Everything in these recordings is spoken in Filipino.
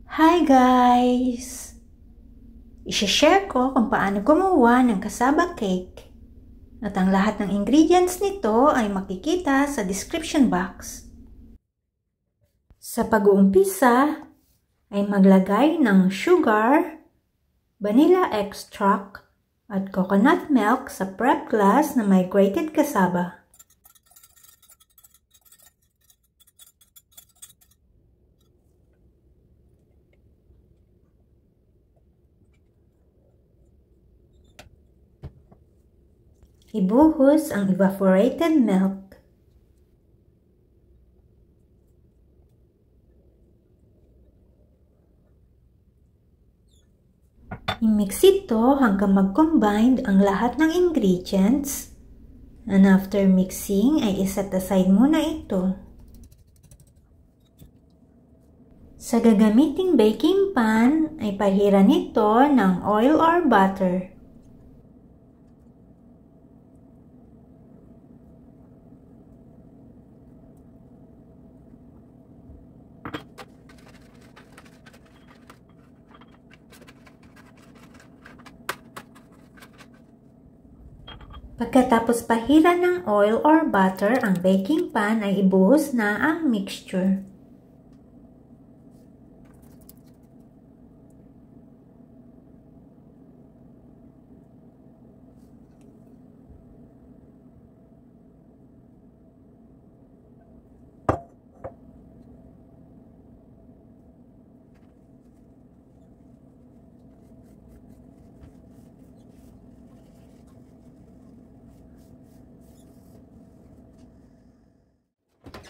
Hi guys! I-share ko kung paano gumawa ng cassava cake. At ang lahat ng ingredients nito ay makikita sa description box. Sa pag-uumpisa ay maglagay ng sugar, vanilla extract, at coconut milk sa prep glass na may grated cassava. Ibuhos ang evaporated milk. I-mix ito hanggang mag-combine ang lahat ng ingredients. And after mixing ay iset aside muna ito. Sa gagamiting baking pan ay pahiran ito ng oil or butter. Pagkatapos pahiran ng oil or butter ang baking pan ay ibuhos na ang mixture.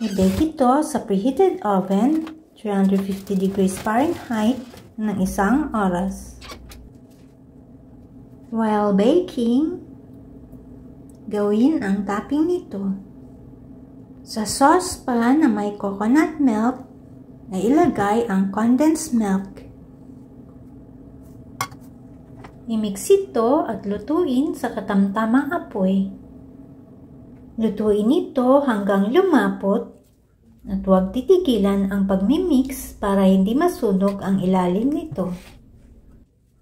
I-bake ito sa preheated oven, 350 degrees Fahrenheit, ng 1 oras. While baking, gawin ang topping nito. Sa saucepan na may coconut milk, ay ilagay ang condensed milk. I-mix ito at lutuin sa katamtamang apoy. Lutuin ito hanggang lumapot at huwag titigilan ang pagmimix para hindi masunog ang ilalim nito.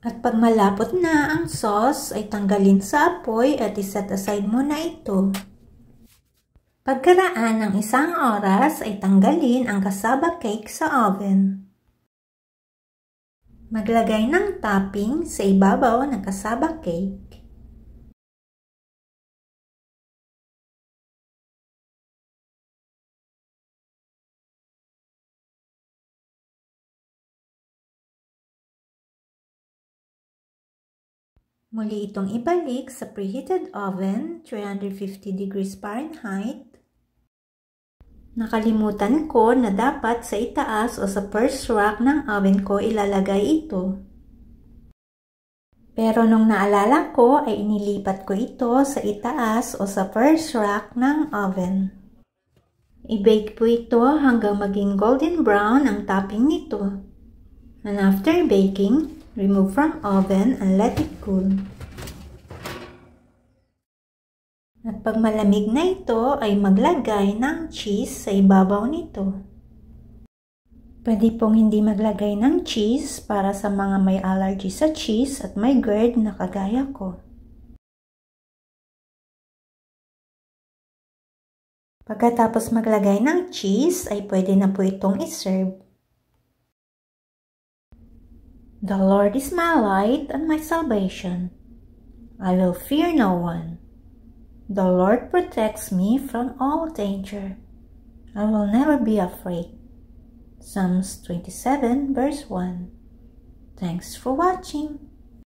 At pag malapot na ang sauce ay tanggalin sa apoy at iset aside muna ito. Pagkaraan ng 1 oras ay tanggalin ang cassava cake sa oven. Maglagay ng topping sa ibabaw ng cassava cake. Muli itong ibalik sa preheated oven, 350 degrees Fahrenheit. Nakalimutan ko na dapat sa itaas o sa first rack ng oven ko ilalagay ito. Pero nung naalala ko ay inilipat ko ito sa itaas o sa first rack ng oven. I-bake po ito hanggang maging golden brown ang topping nito. And after baking, remove from oven and let it cool. At pag malamig na ito ay maglagay ng cheese sa ibabaw nito. Pwede pong hindi maglagay ng cheese para sa mga may allergy sa cheese at may GERD na kagaya ko. Pagkatapos maglagay ng cheese ay pwede na po itong iserve. The Lord is my light and my salvation. I will fear no one. The Lord protects me from all danger. I will never be afraid. Psalms 27 verse 1. Thanks for watching.